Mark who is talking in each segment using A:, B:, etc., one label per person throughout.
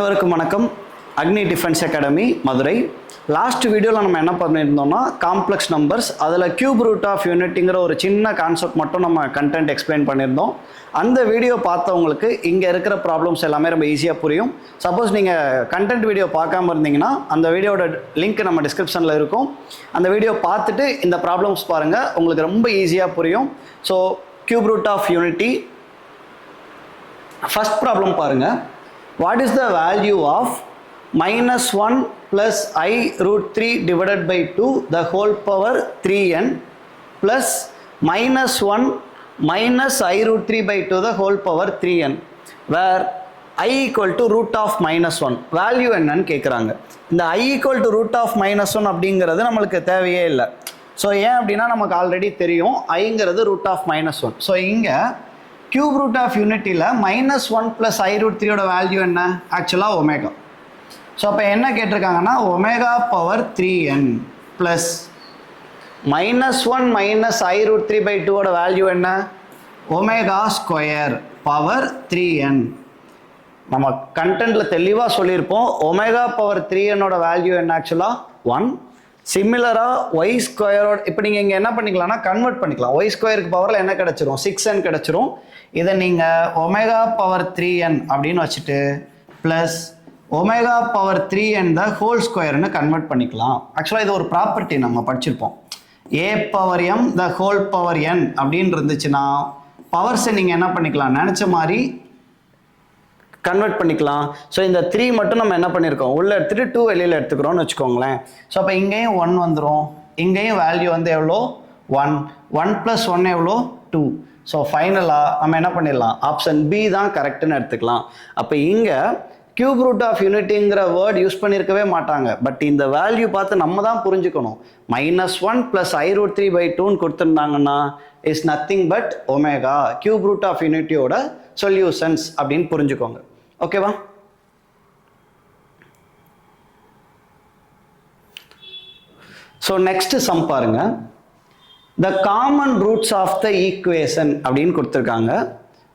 A: அனைவருக்கும் வணக்கம். அக்னி defence academy Madurai. Last வீடியோவில் நம்ம என்ன பண்ணியிருந்தோம்னா காம்ப்ளெக்ஸ் நம்பர்ஸ், அதில் கியூப் ரூட் ஆஃப் யூனிட்டிங்கிற ஒரு சின்ன கான்செப்ட் மட்டும் நம்ம கண்டென்ட் எக்ஸ்பிளைன் பண்ணியிருந்தோம். அந்த வீடியோ பார்த்தவங்களுக்கு இங்கே இருக்கிற ப்ராப்ளம்ஸ் எல்லாமே ரொம்ப ஈஸியாக புரியும். சப்போஸ் நீங்கள் கண்டென்ட் வீடியோ பார்க்காம இருந்தீங்கன்னா அந்த வீடியோட லிங்க் நம்ம டிஸ்கிரிப்ஷனில் இருக்கும். அந்த வீடியோ பார்த்துட்டு இந்த ப்ராப்ளம்ஸ் பாருங்கள், உங்களுக்கு ரொம்ப ஈஸியாக புரியும். So cube root of unity first problem பாருங்கள். What is the value of minus 1 plus I root 3 divided by 2 the whole power 3n plus minus 1 minus I root 3 by 2 the whole power 3n where I equal to root of minus 1 value என்னன்னு கேட்குறாங்க. இந்த I equal to root of minus 1 அப்படிங்கிறது நம்மளுக்கு தேவையே இல்லை. So ஏன் அப்படின்னா நமக்கு ஆல்ரெடி தெரியும் ஐங்கிறது root of minus 1. ஸோ இங்கே கியூப் ரூட் ஆஃப் யூனிட்டியில் மைனஸ் 1 ப்ளஸ் ஐ ரூட் 3யோட வேல்யூ என்ன? ஆக்சுவலாக ஒமேகா. ஸோ அப்போ என்ன கேட்டிருக்காங்கன்னா omega power 3n plus minus 1 minus i root 3 by 2ஓட வேல்யூ என்ன? Omega square power 3n. நம்ம கண்டென்ட்டில் தெளிவாக சொல்லியிருப்போம். ஒமேகா பவர் 3nோட வேல்யூ என்ன? ஆக்சுவலாக 1. சிமிலராக ஒய் ஸ்கொயரோட இப்போ நீங்கள் இங்கே என்ன பண்ணிக்கலாம்னா கன்வெர்ட் பண்ணிக்கலாம். ஒய் ஸ்கொயருக்கு பவரில் என்ன கிடச்சிரும்? 6n கிடச்சிரும். இதை நீங்கள் ஒமேகா பவர் 3n அப்படின்னு வச்சுட்டு plus omega power 3n the whole ஸ்கொயர்னு கன்வெர்ட் பண்ணிக்கலாம். ஆக்சுவலாக இது ஒரு ப்ராப்பர்ட்டி நம்ம படிச்சிருப்போம். A power M the whole power n அப்படின்னு இருந்துச்சுன்னா பவர்ஸை நீங்கள் என்ன பண்ணிக்கலாம், நினச்ச மாதிரி கன்வெர்ட் பண்ணிக்கலாம். ஸோ இந்த 3 மட்டும் நம்ம என்ன பண்ணியிருக்கோம், உள்ளே எடுத்துகிட்டு 2 வெளியில் எடுத்துக்கிறோம்னு வச்சுக்கோங்களேன். ஸோ அப்போ இங்கேயும் 1 வந்துடும், இங்கேயும் வேல்யூ வந்து எவ்வளோ? 1. 1 + 1 எவ்வளோ? 2. ஸோ ஃபைனலாக நம்ம என்ன பண்ணிடலாம், ஆப்ஷன் பி தான் கரெக்டுன்னு எடுத்துக்கலாம். அப்போ இங்கே கியூப் ரூட் ஆஃப் யூனிட்டிங்கிற வேர்ட் யூஸ் பண்ணியிருக்கவே மாட்டாங்க. பட் இந்த வேல்யூ பார்த்து நம்ம தான் புரிஞ்சுக்கணும். -1 + I root 3 by 2ன்னு கொடுத்துருந்தாங்கன்னா is nothing but omega, cube root of யூனிட்டியோட சொல்யூஷன்ஸ் அப்படின்னு புரிஞ்சுக்கோங்க. ஓகேவா? ஸோ நெக்ஸ்ட் சம் பாருங்க. The common roots of the equation அப்படின்னு கொடுத்துருக்காங்க.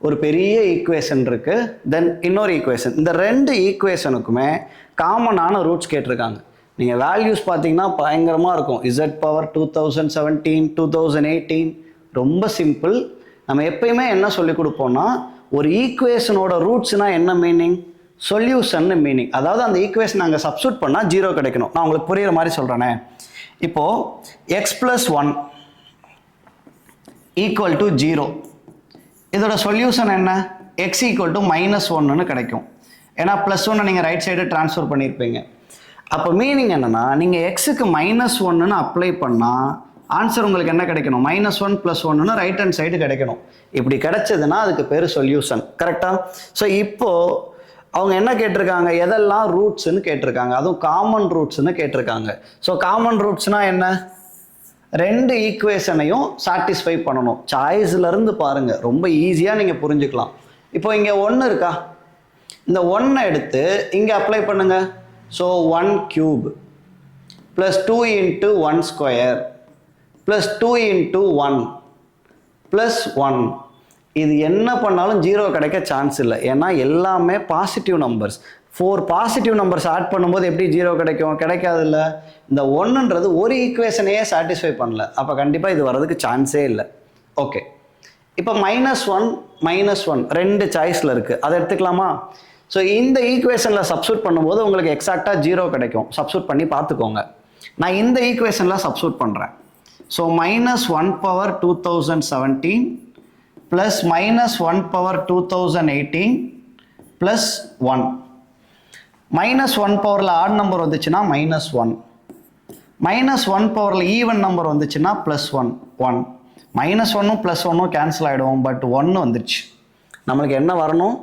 A: ஒரு பெரிய ஈக்குவேஷன் இருக்கு, தென் இன்னொரு ஈக்குவேஷன். இந்த ரெண்டு ஈக்குவேஷனுக்குமே காமனான ரூட்ஸ் கேட்டிருக்காங்க. நீங்கள் வேல்யூஸ் பார்த்தீங்கன்னா பயங்கரமாக இருக்கும். Z பவர் 2017, 2018 ரொம்ப சிம்பிள். நம்ம எப்பயுமே என்ன சொல்லி கொடுப்போம்னா ஒரு ஈக்குவேஷனோட ரூட்ஸ்னா என்ன மீனிங்? Solution meaning. அதாவது அந்த ஈக்குவேஷன் நாங்கள் சப்ஸ்டியூட் பண்ணால் 0 கிடைக்கணும். நான் உங்களுக்கு புரியுற மாதிரி சொல்கிறேனே. இப்போது x + 1 = 0. இதோட சொல்யூஷன் என்ன? x = -1ன்னு கிடைக்கும். ஏன்னா +1 நீங்கள் ரைட் சைடு ட்ரான்ஸ்ஃபர் பண்ணியிருப்பீங்க. அப்போ மீனிங் என்னென்னா நீங்கள் எக்ஸுக்கு -1ன்னு அப்ளை பண்ணால் ஆன்சர் உங்களுக்கு என்ன கிடைக்கணும்? -1 + 1ன்னு ரைட் ஹேண்ட் சைடு கிடைக்கணும். இப்படி கிடைச்சதுன்னா அதுக்கு பேர் சொல்யூஷன். கரெக்டாக? ஸோ இப்போது அவங்க என்ன கேட்டிருக்காங்க, எதெல்லாம் ரூட்ஸ்ன்னு கேட்டிருக்காங்க, அதுவும் காமன் ரூட்ஸ்ன்னு கேட்டிருக்காங்க. ஸோ காமன் ரூட்ஸ்னால் என்ன? ரெண்டு ஈக்குவேஷனையும் சாட்டிஸ்ஃபை பண்ணணும். சாய்ஸ்லேருந்து பாருங்கள், ரொம்ப ஈஸியாக நீங்கள் புரிஞ்சுக்கலாம். இப்போ இங்கே 1 இருக்கா? இந்த 1 எடுத்து இங்கே அப்ளை பண்ணுங்க. ஸோ 1³ + 2 × 1² + 2 × 1 + 1. இது என்ன பண்ணாலும் 0 கிடைக்க சான்ஸ் இல்லை. ஏன்னா எல்லாமே positive numbers. 4 positive numbers add பண்ணும்போது எப்படி 0 கிடைக்கும்? கிடைக்காது இல்லை. இந்த 1ன்றது ஒரு ஈக்குவேஷனையே சாட்டிஸ்ஃபை பண்ணல. அப்போ கண்டிப்பாக இது வர்றதுக்கு சான்ஸே இல்லை. ஓகே, இப்போ -1 -1 ரெண்டு சாய்ஸில் இருக்குது, அதை எடுத்துக்கலாமா? ஸோ இந்த ஈக்குவேஷனில் சப்ஸ்டியூட் பண்ணும்போது உங்களுக்கு எக்ஸாக்டாக 0 கிடைக்கும். சப்ஸ்டியூட் பண்ணி பார்த்துக்கோங்க. நான் இந்த ஈக்குவேஷனில் சப்ஸ்டியூட் பண்ணுறேன். So -1 power 2017 plus -1 power 2018 plus 1. -1 பவரில் ஆட் நம்பர் வந்துச்சுன்னா -1, -1 பவரில் ஈவன் நம்பர் வந்துச்சுன்னா +1. -1ம் +1ம் கேன்சல் ஆகிடும். பட் 1 வந்துருச்சு. நம்மளுக்கு என்ன வரணும்?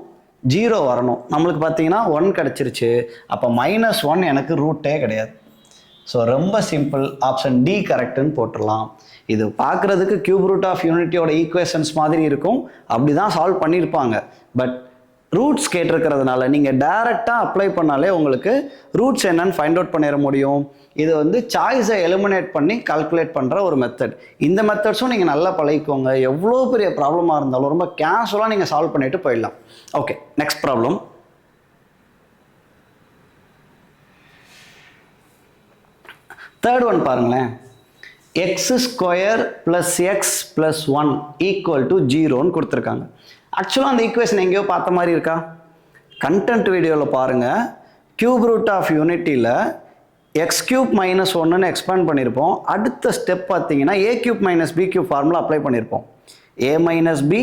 A: 0 வரணும். நம்மளுக்கு பார்த்தீங்கன்னா 1 கிடச்சிருச்சு. அப்போ -1 எனக்கு ரூட்டே கிடையாது. ஸோ ரொம்ப சிம்பிள், ஆப்ஷன் டி கரெக்டுன்னு போட்டுடலாம். இது பார்க்குறதுக்கு கியூப் ரூட் ஆஃப் யூனிட்டியோட ஈக்குவேஷன்ஸ் மாதிரி இருக்கும், அப்படி தான் சால்வ் பண்ணியிருப்பாங்க. பட் ரூட்ஸ் கேட்டிருக்கிறதுனால நீங்கள் டைரெக்டாக அப்ளை பண்ணாலே உங்களுக்கு ரூட்ஸ் என்னன்னு ஃபைண்ட் அவுட் பண்ணிட முடியும். இது வந்து சாய்ஸை எலிமினேட் பண்ணி கால்குலேட் பண்ணுற ஒரு மெத்தட். இந்த மெத்தட்ஸும் நீங்கள் நல்லா பழகிக்கோங்க. எவ்வளோ பெரிய ப்ராப்ளமாக இருந்தாலும் ரொம்ப கேஷுவலாக நீங்கள் சால்வ் பண்ணிட்டு போயிடலாம். Okay, next problem. Third one பாருங்களேன், X square plus X plus 1 equal to 0ன்னு கொடுத்துருக்காங்க. ஆக்சுவலாக அந்த ஈக்குவேஷன் எங்கேயோ பார்த்த மாதிரி இருக்கா? கண்டென்ட் வீடியோவில் பாருங்கள், கியூப் ரூட் ஆஃப் யூனிட்டியில் எக்ஸ் கியூப் மைனஸ் 1ன்னு எக்ஸ்பேண்ட் பண்ணியிருப்போம். அடுத்த ஸ்டெப் பார்த்தீங்கன்னா A cube minus B cube formula apply பண்ணியிருப்போம். A minus B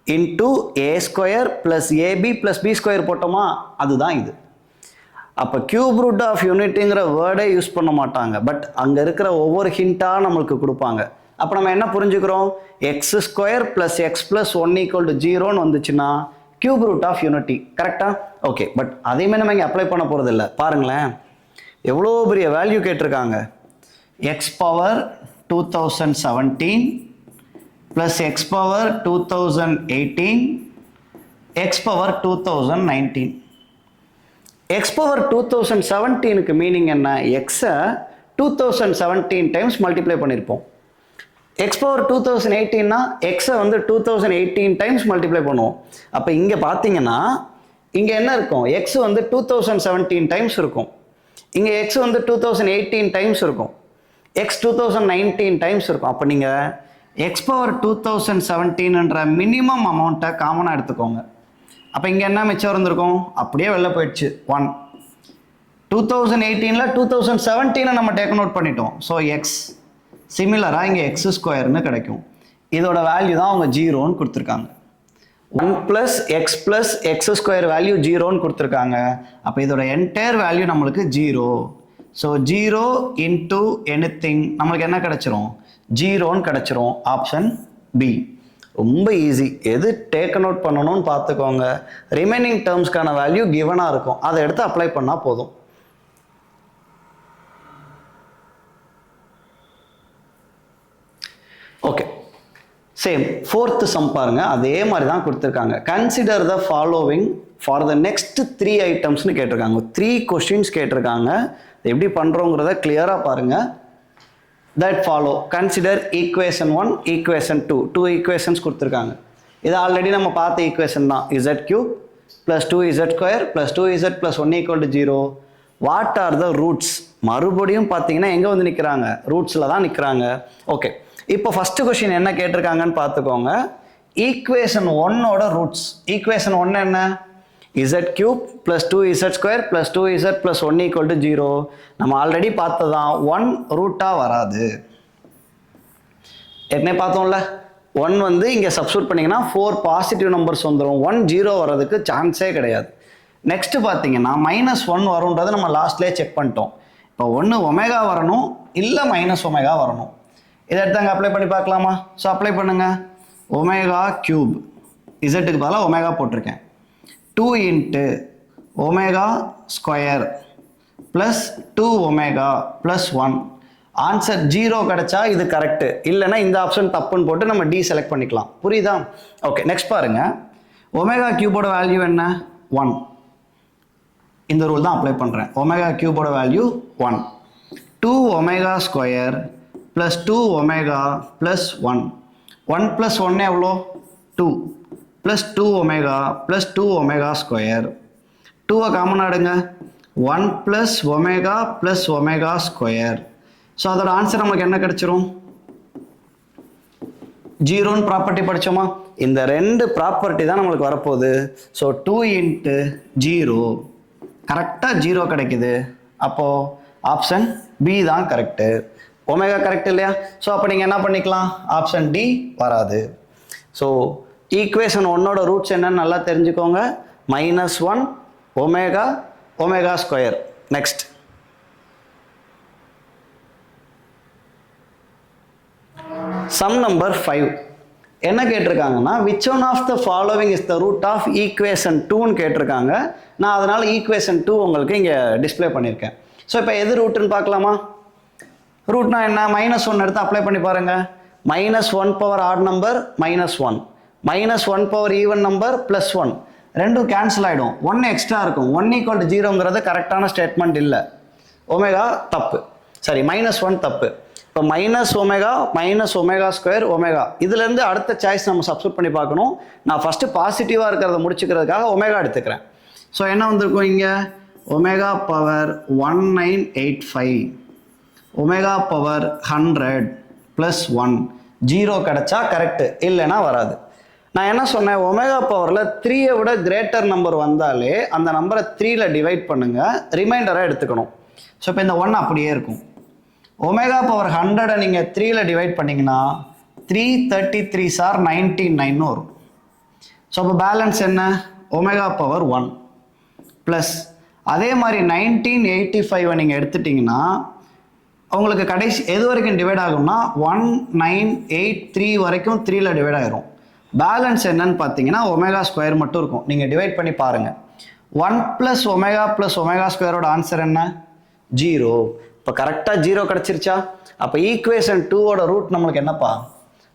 A: into A square plus AB plus B square போட்டோமா, அதுதான் இது. அப்போ கியூப் ரூட் ஆஃப் யூனிட்டிங்கிற வேர்டே யூஸ் பண்ண மாட்டாங்க, பட் அங்கே இருக்கிற ஒவ்வொரு ஹிண்ட்டாக நம்மளுக்கு கொடுப்பாங்க. அப்போ நம்ம என்ன புரிஞ்சுக்கிறோம், X square plus X plus 1 equal to 0ன்னு வந்துச்சுன்னா கியூப் ரூட் ஆஃப் யூனிட்டி. கரெக்டாக? ஓகே, பட் அதையுமே நம்ம இங்கே அப்ளை பண்ண போகிறது இல்லை. பாருங்களேன், எவ்வளோ பெரிய வேல்யூ கேட்டிருக்காங்க. X power 2017 plus X power 2018 X power 2019. X power 2017க்கு மீனிங் என்ன? எக்ஸை 2017 டைம்ஸ் மல்டிப்ளை பண்ணியிருப்போம். எக்ஸ் பவர் 2018னா எக்ஸை வந்து 2018 டைம்ஸ் மல்டிப்ளை பண்ணுவோம். அப்போ இங்கே பார்த்தீங்கன்னா இங்கே என்ன இருக்கும், எக்ஸ் வந்து 2017 டைம்ஸ் இருக்கும், இங்கே எக்ஸ் வந்து 2018 டைம்ஸ் இருக்கும், எக்ஸ் 2019 டைம்ஸ் இருக்கும். அப்போ நீங்கள் எக்ஸ் பவர் 2017ன்ற மினிமம் அமௌண்ட்டை காமனாக எடுத்துக்கோங்க. அப்போ இங்கே என்ன மிச்சம் இருந்திருக்கும், அப்படியே வெளில போயிடுச்சு 1. 2018ல் 2017 நம்ம டேக் நோட் பண்ணிட்டோம். ஸோ எக்ஸ் சிமிலராக இங்கே எக்ஸ் ஸ்கொயர்னு கிடைக்கும். இதோட வேல்யூ தான் அவங்க 0ன்னு கொடுத்துருக்காங்க. 1 plus X plus X square value 0ன்னு கொடுத்துருக்காங்க. அப்போ இதோட என்டையர் வேல்யூ நம்மளுக்கு 0. ஸோ 0 இன்டூ எனிதிங் நம்மளுக்கு என்ன கிடைச்சிரும், 0ன்னு கிடைச்சிரும். Option B. ரொம்ப ஈஸி. எது டேக் நோட் பண்ணணும்னு பார்த்துக்கோங்க. ரிமைனிங் டேர்ம்ஸ்க்கான வேல்யூ கிவனாக இருக்கும், அதை எடுத்து அப்ளை பண்ணால் போதும். ஓகே, சேம் ஃபோர்த்து சம் பாருங்க, அதே மாதிரி தான் கொடுத்துருக்காங்க. Consider the following for the next 3 ஐட்டம்ஸ்னு கேட்டிருக்காங்க. 3 கொஸ்டின்ஸ் கேட்டிருக்காங்க. எப்படி பண்ணுறோங்கிறத கிளியராக பாருங்க. That follow, consider equation 1 equation 2 equations கொடுத்துருக்காங்க. இது ஆல்ரெடி நம்ம பார்த்த ஈக்குவேஷன் தான். Z cube plus 2z square plus 2z plus 1 equal to 0. What are the roots? மறுபடியும் பார்த்தீங்கன்னா எங்கே வந்து நிற்கிறாங்க, ரூட்ஸில் தான் நிற்கிறாங்க. ஓகே, இப்போ ஃபஸ்ட்டு கொஸ்டின் என்ன கேட்டிருக்காங்கன்னு பார்த்துக்கோங்க. ஈக்குவேஷன் 1ஓட ரூட்ஸ். ஈக்குவேஷன் 1 என்ன, Z cube plus 2z square plus 2z plus 1 equal to 0. நம்ம ஆல்ரெடி பார்த்ததான் 1 ரூட்டாக வராது. ஏற்கனவே பார்த்தோம்ல, 1 வந்து இங்கே சப்ஸ்டியூட் பண்ணிங்கன்னா 4 பாசிட்டிவ் நம்பர்ஸ் வந்துடும். 1 0 வர்றதுக்கு சான்ஸே கிடையாது. நெக்ஸ்ட் பார்த்தீங்கன்னா -1 வரும்ன்றதை நம்ம லாஸ்ட்லேயே செக் பண்ணிட்டோம். இப்போ 1 ஒமேகா வரணும், இல்லை -ஒமேகா வரணும். இதை எடுத்தாங்க அப்ளை பண்ணி பார்க்கலாமா? ஸோ அப்ளை பண்ணுங்க. ஒமேகா கியூப், இசட்டுக்கு பதிலாக ஒமேகா போட்டிருக்கேன், 2 into omega square plus 2 omega plus 1. Answer 0 கிடைச்சா இது கரெக்டு, இல்லைன்னா இந்த ஆப்ஷன் தப்புன்னு போட்டு நம்ம டி செலக்ட் பண்ணிக்கலாம். புரியுதா? ஓகே, நெக்ஸ்ட் பாருங்க. ஒமேகா கியூபோட வேல்யூ என்ன, 1. இந்த ரூல் தான் அப்ளை பண்ணுறேன். ஒமேகா கியூபோட value 1. 2 omega square plus 2 omega plus 1. 1 plus 1 எவ்வளோ, 2 plus 2 omega plus 2 omega square. 2வை காமன் ஆடுங்க, 1 plus omega plus omega square. So அதோட ஆன்சர் நமக்கு என்ன கிடைச்சிரும், 0ன்னு ப்ராப்பர்ட்டி படித்தோமா? இந்த 2 ப்ராப்பர்ட்டி தான் நம்மளுக்கு வரப்போகுது. ஸோ 2 இன்ட்டு 0 கரெக்டாக 0 கிடைக்குது. அப்போது ஆப்ஷன் பி தான் கரெக்டு. ஒமேகா கரெக்ட் இல்லையா? ஸோ அப்போ நீங்கள் என்ன பண்ணிக்கலாம், ஆப்ஷன் டி வராது. ஸோ ஈக்குவேஷன் 1ஓட ரூட்ஸ் என்னன்னு நல்லா தெரிஞ்சுக்கோங்க. -1 omega omega square. Next sum number 5 என்ன கேட்டிருக்காங்கன்னா, which one of the following is the root of equation 2ன்னு கேட்டிருக்காங்க. நான் அதனால் ஈக்குவேஷன் 2 உங்களுக்கு இங்கே டிஸ்பிளே பண்ணியிருக்கேன். ஸோ இப்போ எது ரூட்டுன்னு பார்க்கலாமா? ரூட்னா என்ன, -1 எடுத்து அப்ளை பண்ணி பாருங்க. -1 power add number -1, -1 power even number +1, ரெண்டும் கேன்சல் ஆகிடும். 1 எக்ஸ்ட்ரா இருக்கும். 1 ஈக்குவல் டு 0ங்கிறது கரெக்டான ஸ்டேட்மெண்ட் இல்லை. ஒமேகா தப்பு, சரி -1 தப்பு. இப்போ -ஒமேகா -ஒமேகா ஸ்கொயர் ஒமேகா, இதுலேருந்து அடுத்த சாய்ஸ் நம்ம சப்ஸ்டியூட் பண்ணி பார்க்கணும். நான் ஃபஸ்ட்டு பாசிட்டிவாக இருக்கிறத முடிச்சுக்கிறதுக்காக ஒமேகா எடுத்துக்கிறேன். ஸோ என்ன வந்திருக்கும் இங்கே, omega power 1985 omega power 100 plus 1 zero கிடச்சா கரெக்டு, இல்லைன்னா வராது. நான் என்ன சொன்னேன், ஒமேகா பவரில் 3ஐ விட கிரேட்டர் நம்பர் வந்தாலே அந்த நம்பரை 3ல டிவைட் பண்ணுங்கள், ரிமைண்டராக எடுத்துக்கணும். ஸோ இப்போ இந்த 1 அப்படியே இருக்கும். ஒமேகா பவர் 100 நீங்கள் 3ல டிவைட் பண்ணிங்கன்னா 333 சார் 99 வரும். ஸோ அப்போ பேலன்ஸ் என்ன, ஒமேகா பவர் 1 ப்ளஸ் அதே மாதிரி 1985 நீங்கள் எடுத்துட்டிங்கன்னா உங்களுக்கு கடைசி எது வரைக்கும் டிவைட் ஆகும்னா 1983 வரைக்கும் 3ல டிவைட் ஆகிரும். பேலன்ஸ் என்னன்னு பார்த்தீங்கன்னா ஒமேகா ஸ்கொயர் மட்டும் இருக்கும். நீங்கள் டிவைட் பண்ணி பாருங்கள். 1 ப்ளஸ் ஒமேகா ஸ்கொயரோட ஆன்சர் என்ன, 0. இப்போ கரெக்டாக 0 கிடச்சிருச்சா? அப்போ ஈக்குவேஷன் 2ஓட ரூட் நம்மளுக்கு என்னப்பா,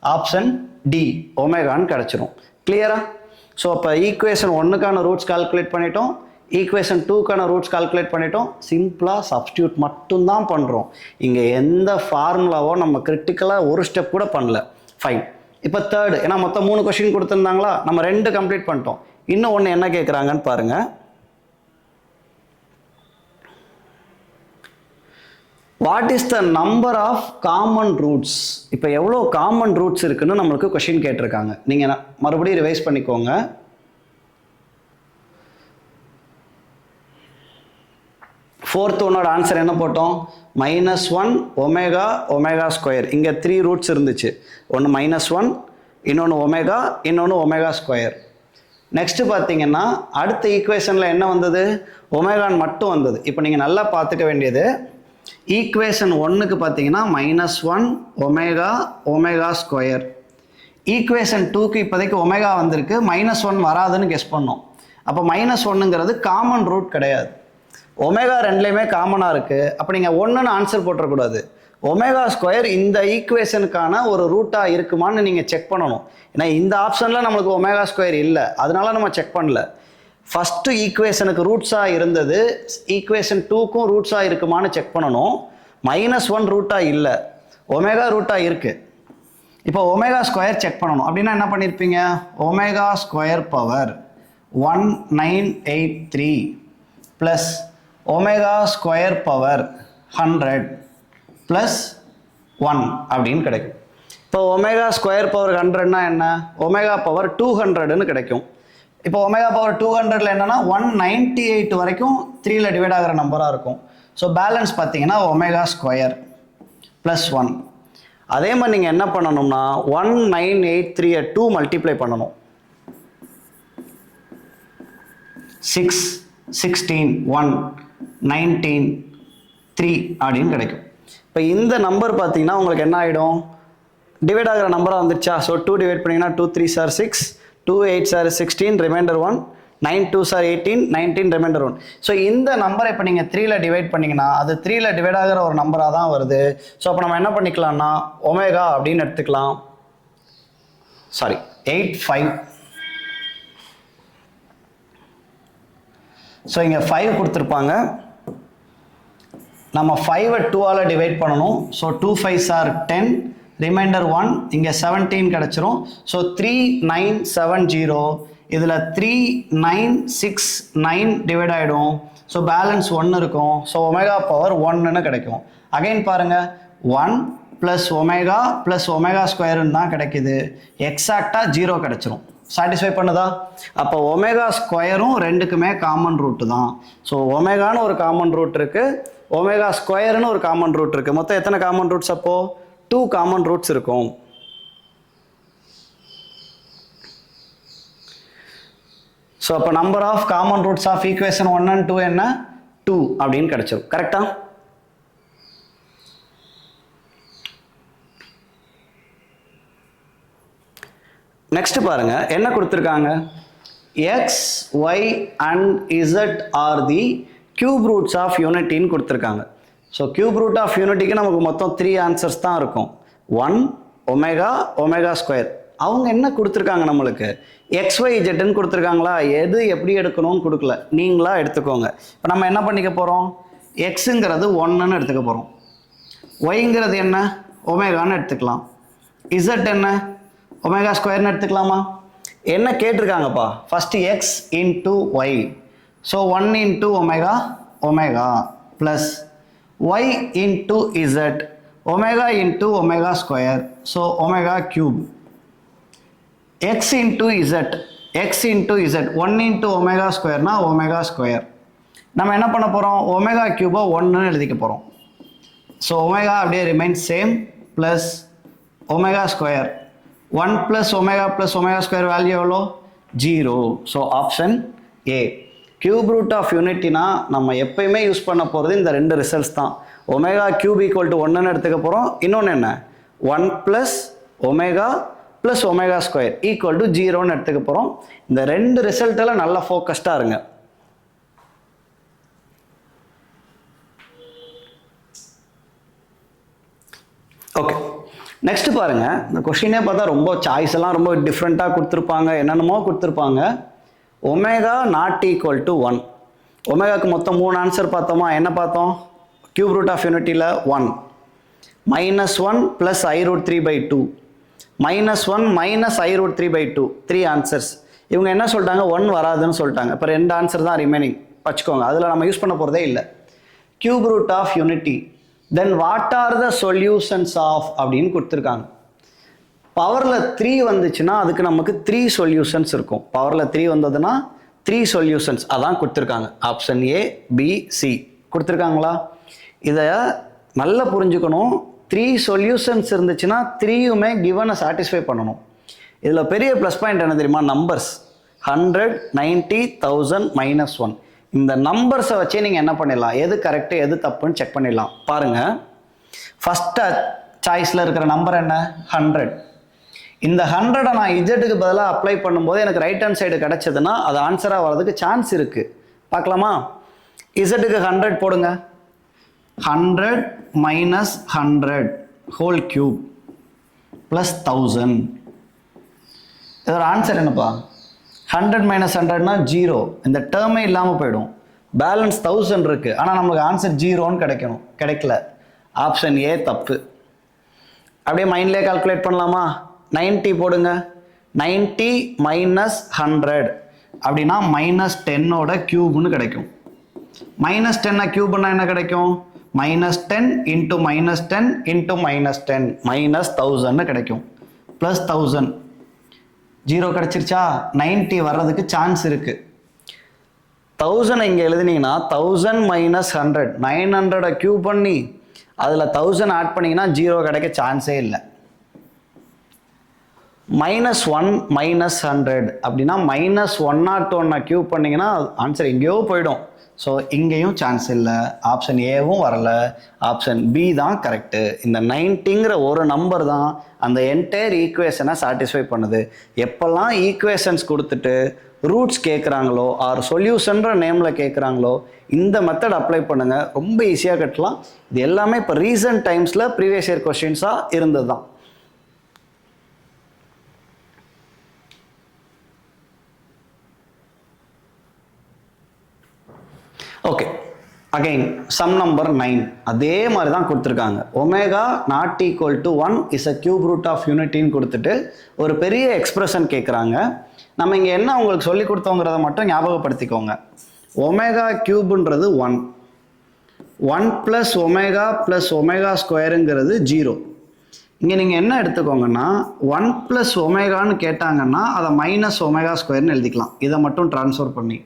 A: ஆப்ஷன் டி ஒமேகான்னு கிடச்சிரும். கிளியரா? ஸோ அப்போ ஈக்குவேஷன் 1க்கான ரூட்ஸ் கால்குலேட் பண்ணிட்டோம், ஈக்குவேஷன் 2க்கான ரூட்ஸ் கால்குலேட் பண்ணிட்டோம். சிம்பிளாக சப்ஸ்டியூட் மட்டும்தான் பண்ணுறோம். இங்கே எந்த ஃபார்முலாவோ நம்ம கிரிட்டிக்கலாக ஒரு ஸ்டெப் கூட பண்ணல. ஃபைன். இப்போ தேர்டு, ஏன்னா மொத்தம் 3 கொஸ்டின் கொடுத்துருந்தாங்களா, நம்ம 2 கம்ப்ளீட் பண்ணிட்டோம். இன்னும் ஒன்று என்ன கேட்குறாங்கன்னு பாருங்கள். What is the number of common roots? இப்போ எவ்வளோ காமன் ரூட்ஸ் இருக்குன்னு நம்மளுக்கு கொஸ்டின் கேட்டிருக்காங்க. நீங்கள் மறுபடியும் ரிவைஸ் பண்ணிக்கோங்க. ஃபோர்த் ஒன்னோட ஆன்சர் என்ன போட்டோம், -1 ஒமேகா ஸ்கொயர். இங்கே 3 ரூட்ஸ் இருந்துச்சு, ஒன்று -1, இன்னொன்று ஒமேகா, இன்னொன்று ஒமேகா ஸ்கொயர். நெக்ஸ்ட் பார்த்தீங்கன்னா அடுத்த ஈக்குவேஷனில் என்ன வந்தது, ஒமேகான் மட்டும் வந்தது. இப்போ நீங்கள் நல்லா பார்த்துக்க வேண்டியது, ஈக்குவேஷன் 1க்கு பார்த்தீங்கன்னா -1 ஒமேகா ஸ்கொயர். ஈக்குவேஷன் 2க்கு இப்போதைக்கு ஒமேகா வந்திருக்கு, -1 வராதுன்னு கெஸ் பண்ணோம். அப்போ -1ங்கிறது காமன் ரூட் கிடையாது. ஒமேகா ரெண்டுலேயுமே காமனாக இருக்குது. அப்போ நீங்கள் 1ன்னு ஆன்சர் போட்டுறக்கூடாது. ஒமேகா ஸ்கொயர் இந்த ஈக்குவேஷனுக்கான ஒரு ரூட்டாக இருக்குமான்னு நீங்கள் செக் பண்ணணும். ஏன்னா இந்த ஆப்ஷனில் நம்மளுக்கு ஒமேகா ஸ்கொயர் இல்லை, அதனால நம்ம செக் பண்ணல. ஃபஸ்ட்டு ஈக்குவேஷனுக்கு ரூட்ஸாக இருந்தது, ஈக்குவேஷன் 2க்கும் ரூட்ஸாக இருக்குமான்னு செக் பண்ணணும். -1 ரூட்டாக இல்லை, ஒமேகா ரூட்டாக இருக்குது. இப்போ ஒமேகா ஸ்கொயர் செக் பண்ணணும். அப்படின்னா என்ன பண்ணியிருப்பீங்க, omega square power 1983 plus omega square power 100 plus 1 அப்படின்னு கிடைக்கும். இப்போ ஒமேகா ஸ்கொயர் பவர் 100னா என்ன, ஒமேகா பவர் 200ன்னு கிடைக்கும். இப்போ ஒமேகா பவர் 200ல் என்னன்னா 198 வரைக்கும் 3ல டிவைட் ஆகிற நம்பராக இருக்கும். ஸோ பேலன்ஸ் பார்த்தீங்கன்னா ஒமேகா ஸ்கொயர் ப்ளஸ் 1. அதே மாதிரி நீங்கள் என்ன பண்ணணும்னா 1983 2 மல்டிப்ளை பண்ணணும். 6 16 1 19 3 அப்படின்னு கிடைக்கும். இப்போ இந்த நம்பர் பார்த்தீங்கன்னா உங்களுக்கு என்ன ஆகிடும், டிவைட் ஆகிற நம்பராக வந்துருச்சா. ஸோ 2 டிவைட் பண்ணிங்கன்னா 2 3 சார் 6, 2 8 சார் 16, ரிமைண்டர் 1, 9 2 சார் 18, 19 ரிமைண்டர் 1. ஸோ இந்த நம்பரை இப்போ நீங்கள் 3ல டிவைட் பண்ணிங்கன்னா அது 3ல டிவைட் ஆகிற ஒரு நம்பராக தான் வருது. ஸோ அப்போ நம்ம என்ன பண்ணிக்கலாம்னா ஒமேகா அப்படின்னு எடுத்துக்கலாம். சாரி 85. ஸோ இங்கே 5 கொடுத்துருப்பாங்க, நம்ம 5ஐ 2ஆல் டிவைட் பண்ணணும். ஸோ 2 5 ஆர் 10, ரிமைண்டர் 1, இங்கே 17 கிடச்சிரும். ஸோ 3970, இதில் 3969 டிவைட் ஆகிடும். ஸோ பேலன்ஸ் 1 இருக்கும். ஸோ ஒமேகா பவர் 1ன்னு கிடைக்கும். அகைன் பாருங்கள், 1 ப்ளஸ் ஒமேகா ஸ்கொயருன்னு தான் கிடைக்குது. எக்ஸாக்டாக 0 கிடச்சிரும். சாட்டிஸ்ஃபை பண்ணுதா? அப்போ ஒமேகா ஸ்கொயரும் ரெண்டுக்குமே காமன் ரூட்டு தான். ஸோ ஒமேகான்னு ஒரு காமன் ரூட் இருக்குது, ஒமேகா ஸ்கொயர்னு ஒரு காமன் ரூட் இருக்குது. மொத்தம் எத்தனை காமன் ரூட்ஸ்? அப்போது 2 காமன் ரூட்ஸ் இருக்கும். ஸோ அப்போ number of common roots of equation 1 and 2 என்ன, 2 அப்படின்னு கிடைச்சிரும். கரெக்டா? நெக்ஸ்ட் பாருங்க என்ன கொடுத்துருக்காங்க, X Y and Z are the cube roots of யூனிட்டின்னு கொடுத்துருக்காங்க. ஸோ கியூப் ரூட் ஆஃப் யூனிட்டிக்கு நமக்கு மொத்தம் 3 ஆன்சர்ஸ் தான் இருக்கும். 1 ஒமேகா ஸ்கொயர். அவங்க என்ன கொடுத்துருக்காங்க நம்மளுக்கு, எக்ஸ் ஒய் இஜெட்னு கொடுத்துருக்காங்களா, எது எப்படி எடுக்கணும்னு கொடுக்கல, நீங்களா எடுத்துக்கோங்க. இப்போ நம்ம என்ன பண்ணிக்க போகிறோம், எக்ஸுங்கிறது 1ன்னு எடுத்துக்க போகிறோம், ஒய்ங்கிறது என்ன ஒமேகான்னு எடுத்துக்கலாம், இசட் என்ன ஒமேகா ஸ்கொயர்னு எடுத்துக்கலாமா. என்ன கேட்டிருக்காங்கப்பா, first X into Y. So 1 into omega plus y into z, omega into omega square, so omega cube, x into z, x into z, 1 into omega square na omega square. நம்ம என்ன பண்ண போகிறோம், omega கியூபை 1ன்னு எழுதிக்க போகிறோம். So omega அப்படியே remain same plus omega square 1 plus omega square value எவ்வளோ 0. So option A. Cube root of யூனிட்டினா நம்ம எப்பயுமே யூஸ் பண்ண போகிறது இந்த ரெண்டு ரிசல்ட்ஸ் தான். ஒமேகா கியூப் ஈக்குவல் டு 1ன்னு எடுத்துக்க போகிறோம். இன்னொன்று என்ன 1 plus omega plus omega square equal to 0ன்னு எடுத்துக்க போகிறோம். இந்த ரெண்டு ரிசல்ட்டில் நல்லா ஃபோக்கஸ்டாக இருங்க. ஓகே, நெக்ஸ்ட் பாருங்க. இந்த கொஸ்டினே பார்த்தா ரொம்ப சாய்ஸ் எல்லாம் ரொம்ப டிஃப்ரெண்ட்டாக கொடுத்துருப்பாங்க, என்னென்னமோ கொடுத்துருப்பாங்க. Omega not equal to 1. ஒமேகாவுக்கு மொத்தம் 3 ஆன்சர் பார்த்தோமா? என்ன பார்த்தோம்? கியூப் ரூட் ஆஃப் யூனிட்டியில் 1, -1 plus i√3/2, -1 minus i√3/2, 3 answers. இவங்க என்ன சொல்லிட்டாங்க, 1 வராதுன்னு சொல்லிட்டாங்க. இப்போ 2 ஆன்சர் தான் ரிமைனிங் வச்சுக்கோங்க. அதில் நம்ம யூஸ் பண்ண போகிறதே இல்லை. Cube root of unity, then what are the solutions of அப்படின்னு கொடுத்துருக்காங்க. பவரில் 3 வந்துச்சுன்னா அதுக்கு நமக்கு 3 சொல்யூஷன்ஸ் இருக்கும். பவரில் 3 வந்ததுன்னா 3 சொல்யூஷன்ஸ் அதான் கொடுத்துருக்காங்க. ஆப்ஷன் ஏ, பி, சி கொடுத்துருக்காங்களா? இதை நல்லா புரிஞ்சுக்கணும். 3 சொல்யூஷன்ஸ் இருந்துச்சுன்னா 3யுமே கிவனை சாட்டிஸ்ஃபை பண்ணணும். இதில் பெரிய ப்ளஸ் பாயிண்ட் என்ன தெரியுமா? நம்பர்ஸ் 100, 90, 1000, -1. இந்த நம்பர்ஸை வச்சே நீங்கள் என்ன பண்ணிடலாம், எது கரெக்டு எது தப்புன்னு செக் பண்ணிடலாம். பாருங்கள், ஃபஸ்ட்டு சாய்ஸில் இருக்கிற நம்பர் என்ன 100. இந்த 100 நான் இஜெட்டுக்கு பதிலாக அப்ளை பண்ணும்போது எனக்கு ரைட் ஹேண்ட் சைடு கிடச்சதுன்னா அது ஆன்சராக வர்றதுக்கு சான்ஸ் இருக்குது. பார்க்கலாமா? இஜெட்டுக்கு 100 போடுங்க. 100 மைனஸ் 100 ஹோல் கியூப் ப்ளஸ் 1000. இதோட ஆன்சர் என்னப்பா? 100 மைனஸ் 100னா 0. இந்த டேர்மே இல்லாமல் போயிடும். பேலன்ஸ் 1000 இருக்குது, ஆனால் நமக்கு ஆன்சர் 0ன்னு கிடைக்கணும், கிடைக்கல. ஆப்ஷன் ஏ தப்பு. அப்படியே மைண்ட்லேயே கால்குலேட் பண்ணலாமா? 90 போடுங்க. 90 மைனஸ் 100 அப்படின்னா -10ஓட கியூப்னு கிடைக்கும். -10 கியூப்னா என்ன கிடைக்கும்? -10 இன்ட்டு -10 இன்ட்டு -10 -1000 கிடைக்கும். ப்ளஸ் 1000, 0 கிடச்சிருச்சா? 90 வர்றதுக்கு சான்ஸ் இருக்குது. 1000 இங்கே எழுதினீங்கன்னா 1000 மைனஸ் 100, 900 கியூப் பண்ணி அதில் 1000 ஆட் பண்ணிங்கன்னா 0 கிடைக்க சான்ஸே இல்லை. -1 மைனஸ் 100 அப்படின்னா -101 கியூப் பண்ணிங்கன்னா ஆன்சர் எங்கேயோ போயிடும். ஸோ இங்கேயும் சான்ஸ் இல்லை. ஆப்ஷன் ஏவும் வரல. ஆப்ஷன் பி தான் கரெக்டு. இந்த 90ங்கிற ஒரு நம்பர் தான் அந்த என்டையர் ஈக்குவேஷனை சாட்டிஸ்ஃபை பண்ணுது. எப்போல்லாம் ஈக்குவேஷன்ஸ் கொடுத்துட்டு ரூட்ஸ் கேட்குறாங்களோ ஆர் சொல்யூஷன்ற நேமில் கேட்குறாங்களோ இந்த மெத்தட் அப்ளை பண்ணுங்கள், ரொம்ப ஈஸியாக கட்டலாம். இது எல்லாமே இப்போ ரீசன்ட் டைம்ஸில் ப்ரீவியஸ் இயர் கொஸ்டின்ஸாக இருந்தது தான். ஓகே, அகைன் சம் நம்பர் 9 அதே மாதிரி தான் கொடுத்துருக்காங்க. Omega not equal to 1 is a cube root of யூனிட்டின்னு கொடுத்துட்டு ஒரு பெரிய எக்ஸ்பிரஷன் கேட்குறாங்க. நம்ம இங்கே என்ன உங்களுக்கு சொல்லி கொடுத்தோங்கிறத மட்டும் ஞாபகப்படுத்திக்கோங்க. ஒமேகா கியூப்ன்றது 1, 1 ப்ளஸ் ஒமேகா ஸ்கொயருங்கிறது 0. இங்கே நீங்கள் என்ன எடுத்துக்கோங்கன்னா 1 ப்ளஸ் ஒமேகான்னு கேட்டாங்கன்னா அதை மைனஸ் ஒமேகா ஸ்கொயர்னு எழுதிக்கலாம். இதை மட்டும் ட்ரான்ஸ்ஃபர் பண்ணி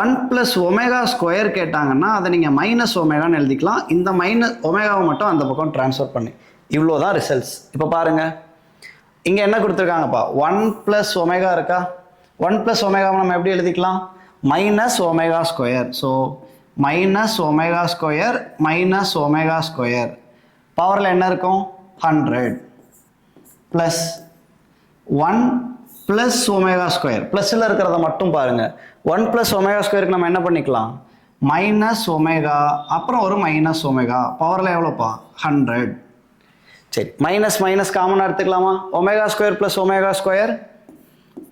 A: 1 ப்ளஸ் ஒமேகா ஸ்கொயர் கேட்டாங்கன்னா அதை நீங்கள் மைனஸ் ஒமேகான்னு எழுதிக்கலாம். இந்த மைனஸ் ஒமேகாவை மட்டும் அந்த பக்கம் ட்ரான்ஸ்ஃபர் பண்ணி, இவ்வளோ தான் ரிசல்ட்ஸ். இப்போ பாருங்கள், இங்கே என்ன கொடுத்துருக்காங்கப்பா? 1 ப்ளஸ் ஒமேகா இருக்கா? 1 ப்ளஸ் ஒமேகாவை நம்ம எப்படி எழுதிக்கலாம்? Minus omega square. So minus omega square பவரில் என்ன இருக்கும்? 100 ப்ளஸ் 1 ப்ளஸ் ஒமேகா ஸ்கொயர். ப்ளஸில் இருக்கிறத மட்டும் பாருங்கள். 1 ப்ளஸ் ஒமேகா ஸ்கொயருக்கு நம்ம என்ன பண்ணிக்கலாம்? மைனஸ் ஒமேகா, அப்புறம் ஒரு மைனஸ் ஒமேகா. பவரில் எவ்வளோப்பா? 100. சரி, மைனஸ் மைனஸ் காமனாக எடுத்துக்கலாமா? Omega square plus omega square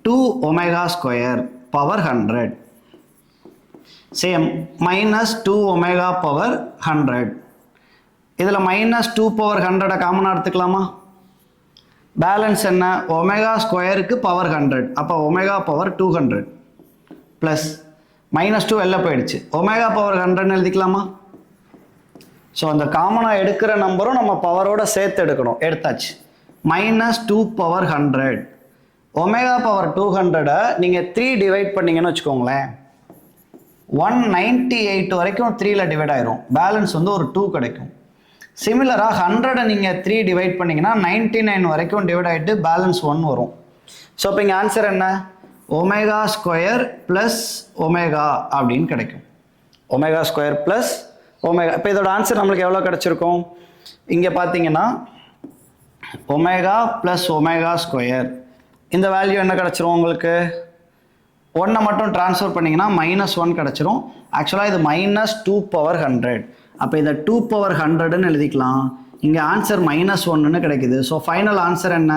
A: 2 omega square power 100. Same minus 2 omega power 100. இதில் மைனஸ் 2 பவர் 100 காமனாக எடுத்துக்கலாமா? பேலன்ஸ் என்ன? ஒமேகா ஸ்கொயருக்கு பவர் 100, அப்போ ஒமேகா பவர் 200 ப்ளஸ் -2 வெளில போயிடுச்சு. ஒமேகா பவர் 100ன்னு எழுதிக்கலாமா? ஸோ அந்த காமனாக எடுக்கிற நம்பரும் நம்ம பவரோட சேர்த்து எடுக்கணும். எடுத்தாச்சு. -2 பவர் 100. ஒமேகா பவர் 200 நீங்கள் 3 டிவைட் பண்ணிங்கன்னு வச்சுக்கோங்களேன், 198 வரைக்கும் 3ல டிவைட் ஆயிரும். பேலன்ஸ் வந்து ஒரு 2 கிடைக்கும். சிமிலராக 100 நீங்கள் 3 டிவைட் பண்ணிங்கன்னா 99 வரைக்கும் டிவைட் ஆகிட்டு பேலன்ஸ் 1 வரும். ஸோ இப்போ இங்கே ஆன்சர் என்ன? ஒமேகா ஸ்கொயர் ப்ளஸ் ஒமேகா அப்படின்னு கிடைக்கும். Omega square plus omega. இப்போ இதோட ஆன்சர் நம்மளுக்கு எவ்வளோ கிடச்சிருக்கும்? இங்கே பார்த்தீங்கன்னா ஒமேகா ப்ளஸ் ஒமேகா ஸ்கொயர். இந்த வேல்யூ என்ன கிடச்சிரும் உங்களுக்கு? 1 மட்டும் ட்ரான்ஸ்ஃபர் பண்ணிங்கன்னா -1 கிடச்சிரும். ஆக்சுவலாக இது -2 பவர் 100. அப்போ இதை 2 பவர் 100ன்னு எழுதிக்கலாம். இங்கே ஆன்சர் -1ன்னு கிடைக்குது. ஸோ ஃபைனல் ஆன்சர் என்ன?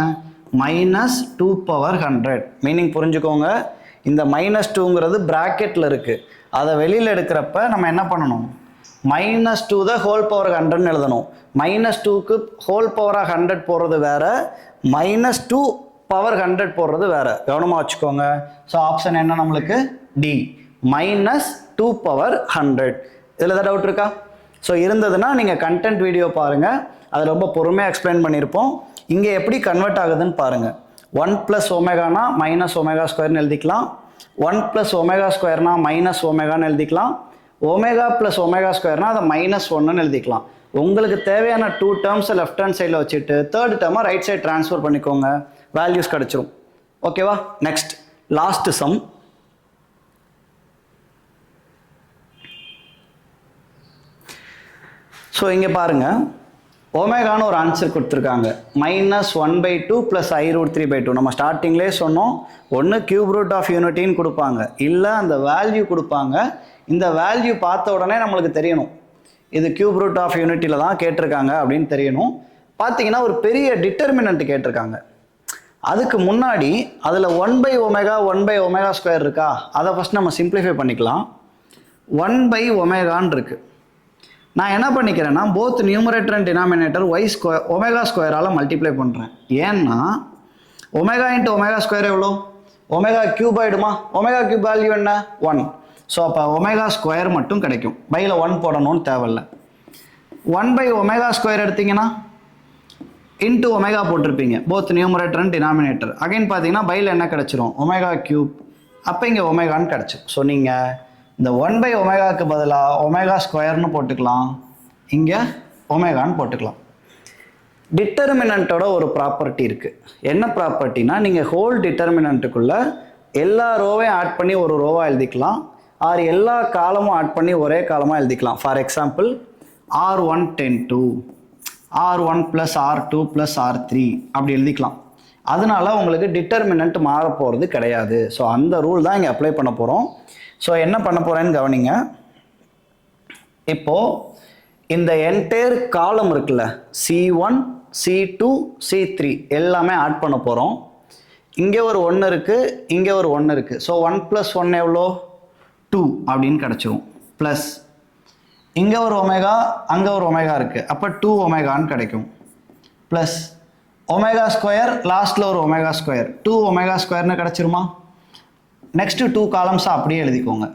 A: -2 பவர் 100. மீனிங் புரிஞ்சுக்கோங்க, இந்த -2ங்கிறது ப்ராக்கெட்டில் இருக்குது. அதை வெளியில் எடுக்கிறப்ப நம்ம என்ன பண்ணணும்? -2 த ஹோல் பவர் 100ன்னு எழுதணும். -2க்கு ஹோல் பவராக 100 போடுறது வேறு, -2 பவர் 100 போடுறது வேறு. கவனமாக வச்சுக்கோங்க. ஸோ ஆப்ஷன் என்ன நம்மளுக்கு? D, -2 power 100. இதில் ஏதாவது டவுட் இருக்கா? ஸோ இருந்ததுன்னா நீங்கள் கண்டென்ட் வீடியோ பாருங்கள், அது ரொம்ப பொறுமையாக எக்ஸ்பிளைன் பண்ணியிருப்போம். இங்கே எப்படி கன்வெர்ட் ஆகுதுன்னு பாருங்கள். 1 ப்ளஸ் ஒமேகானா -ஒமேகா ஸ்கொயர்னு எழுதிக்கலாம். 1 ப்ளஸ் ஒமேகா ஸ்கொயர்னா -ஒமேகான்னு எழுதிக்கலாம். ஒமேகா ப்ளஸ் ஒமேகா ஸ்கொயர்னா அதை -1ன்னு எழுதிக்கலாம். உங்களுக்கு தேவையான 2 டேர்ம்ஸை லெஃப்ட் ஹேண்ட் சைடில் வச்சுட்டு தேர்ட் டேர்மை ரைட் சைட் ட்ரான்ஸ்ஃபர் பண்ணிக்கோங்க, வேல்யூஸ் கிடச்சிரும். ஓகேவா? Next last some. ஸோ இங்கே பாருங்கள், ஒமேகான்னு ஒரு ஆன்சர் கொடுத்துருக்காங்க. -1/2 ப்ளஸ் I√3/2. நம்ம ஸ்டார்டிங்லேயே சொன்னோம், ஒன்று கியூப் ரூட் ஆஃப் யூனிட்டின்னு கொடுப்பாங்க, இல்லை அந்த வேல்யூ கொடுப்பாங்க. இந்த வேல்யூ பார்த்த உடனே நம்மளுக்கு தெரியணும் இது கியூப் ரூட் ஆஃப் யூனிட்டியில் தான் கேட்டிருக்காங்க அப்படின்னு தெரியணும். பார்த்தீங்கன்னா ஒரு பெரிய டிட்டர்மினன்ட் கேட்டிருக்காங்க. அதுக்கு முன்னாடி அதில் 1/ஒமேகா 1/ஒமேகா ஸ்கொயர் இருக்கா, அதை ஃபஸ்ட் நம்ம சிம்பிளிஃபை பண்ணிக்கலாம். 1/ஒமேகான்னு இருக்குது. நான் என்ன பண்ணிக்கிறேன்னா both numerator and denominator omega ஸ்கொயரால் மல்டிப்ளை பண்ணுறேன். ஏன்னா ஒமேகா இன்ட்டு ஒமேகா ஸ்கொயர் எவ்வளோ? ஒமேகா கியூப் ஆகிடுமா? ஒமேகா கியூப் வேல்யூ என்ன? 1. ஸோ அப்போ ஒமேகா ஸ்கொயர் மட்டும் கிடைக்கும். பையில் 1 போடணும்னு தேவையில்லை. 1/ஒமேகா ஸ்கொயர் எடுத்திங்கன்னா இன்ட்டு ஒமேகா போட்டிருப்பீங்க, both numerator and denominator. Again பார்த்தீங்கன்னா பையில் என்ன கிடச்சிரும்? Omega cube. அப்போ இங்கே ஒமேகான்னு கிடச்சிரும். ஸோ நீங்கள் இந்த 1/ஒமேகாவுக்கு பதிலாக ஒமேகா ஸ்கொயர்னு போட்டுக்கலாம், இங்கே ஒமேகான்னு போட்டுக்கலாம். டிட்டர்மினண்ட்டோட ஒரு ப்ராப்பர்ட்டி இருக்குது. என்ன ப்ராப்பர்ட்டினா, நீங்கள் ஹோல் டிட்டர்மினண்ட்டுக்குள்ளே எல்லா ரோவையும் ஆட் பண்ணி ஒரு ரோவாக எழுதிக்கலாம், ஆர் எல்லா காலமும் ஆட் பண்ணி ஒரே காலமாக எழுதிக்கலாம். For example R1 → 2, R1 + R2 + R3 அப்படி எழுதிக்கலாம். அதனால உங்களுக்கு டிட்டர்மினன்ட் மாற போகிறது கிடையாது. ஸோ அந்த ரூல் தான் இங்கே அப்ளை பண்ண போகிறோம். ஸோ என்ன பண்ண போகிறேன்னு கவனிங்க. இப்போது இந்த என்டையர் காலம் இருக்குல்ல, C1 C2 C3 எல்லாமே ஆட் பண்ண போகிறோம். இங்கே ஒரு 1 இருக்குது, இங்கே ஒரு 1 இருக்குது. ஸோ 1 + 1 எவ்வளோ? 2 அப்படின்னு கிடச்சிரும். ப்ளஸ் இங்கே ஒரு ஒமேகா, அங்கே ஒரு ஒமேகா இருக்குது, அப்போ 2 ஒமேகான்னு கிடைக்கும். ப்ளஸ் ஒமேகா ஸ்கொயர், லாஸ்ட்டில் ஒரு ஒமேகா ஸ்கொயர், 2 ஒமேகா ஸ்கொயர்னு கிடச்சிருமா? நெக்ஸ்ட்டு 2 காலம்ஸாக அப்படியே எழுதிக்கோங்க,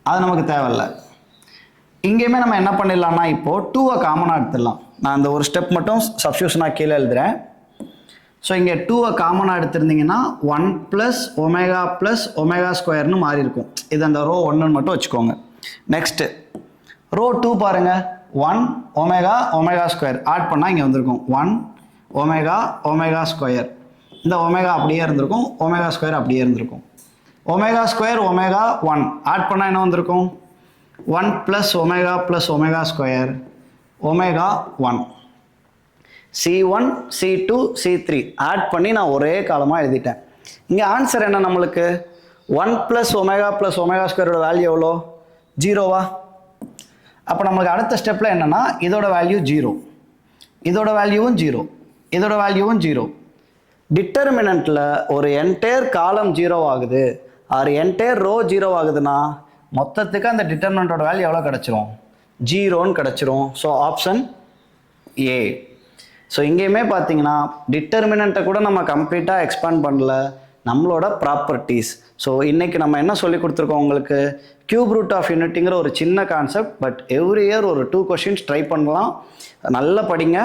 A: அது நமக்கு தேவையில்லை. இங்கேயுமே நம்ம என்ன பண்ணிடலாம்னா இப்போது 2வை காமனாக எடுத்துடலாம். நான் அந்த ஒரு ஸ்டெப் மட்டும் சப்ஸ்டியூஷனாக கீழே எழுதுகிறேன். ஸோ இங்கே 2வை காமனாக எடுத்திருந்தீங்கன்னா 1 + ஒமேகா + ஒமேகா ஸ்கொயர்னு மாறி இருக்கும். இது அந்த ரோ 1ன்னு மட்டும் வச்சுக்கோங்க. நெக்ஸ்ட்டு ரோ 2 பாருங்கள், 1 ஒமேகா ஒமேகா ஸ்கொயர் ஆட் பண்ணால் இங்கே வந்திருக்கும் 1 ஒமேகா ஒமேகா ஸ்கொயர். இந்த ஒமேகா அப்படியே இருந்திருக்கும், ஒமேகா ஸ்கொயர் அப்படியே இருந்திருக்கும். ஒமேகா ஸ்கொயர் ஒமேகா 1 ஆட் பண்ணால் என்ன வந்திருக்கும்? 1 + omega + omega square omega 1. C1 C2 C3 add பண்ணி நான் ஒரே காலமாக எழுதிட்டேன். இங்கே ஆன்சர் என்ன நம்மளுக்கு? 1 + ஒமேகா + ஒமேகா ஸ்கொயரோட வேல்யூ எவ்வளோ? 0வா? அப்போ நம்மளுக்கு அடுத்த ஸ்டெப்பில் என்னென்னா இதோட வேல்யூ 0, இதோட வேல்யூவும் 0, இதோட வேல்யூவும் 0. டிட்டர்மினண்ட்டில் ஒரு என்டையர் காலம் 0 ஆகுது, ஆர் என்டையர் ரோ 0 ஆகுதுன்னா மொத்தத்துக்கு அந்த டிட்டர்மினண்ட்டோட வேல்யூ எவ்வளோ கிடச்சிரும்? 0ன்னு கிடச்சிரும். ஸோ ஆப்ஷன் ஏ. ஸோ இங்கேயுமே பார்த்தீங்கன்னா டிட்டர்மினண்ட்டை கூட நம்ம கம்ப்ளீட்டாக எக்ஸ்பேண்ட் பண்ணல, நம்மளோட ப்ராப்பர்ட்டிஸ். ஸோ இன்றைக்கி நம்ம என்ன சொல்லி கொடுத்துருக்கோம் உங்களுக்கு, கியூப் ரூட் ஆஃப் யூனிட்டிங்கிற ஒரு சின்ன கான்செப்ட். பட் எவ்ரி இயர் ஒரு 2 கொஷின்ஸ் ட்ரை பண்ணலாம். நல்லா படிங்க,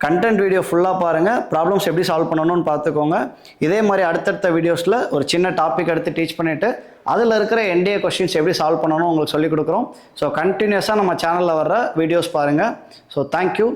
A: கண்டென்ட் வீடியோ ஃபுல்லாக பாருங்கள், ப்ராப்ளம்ஸ் எப்படி சால்வ் பண்ணணும்னு பார்த்துக்கோங்க. இதே மாதிரி அடுத்தடுத்த வீடியோஸில் ஒரு சின்ன டாபிக் எடுத்து டீச் பண்ணிவிட்டு அதில் இருக்கிற என்டிஏ கொஸ்டின்ஸ் எப்படி சால்வ் பண்ணணும் உங்களுக்கு சொல்லிக் கொடுக்குறோம். ஸோ கண்டினியூஸாக நம்ம சேனலில் வர்ற வீடியோஸ் பாருங்கள். So thank you.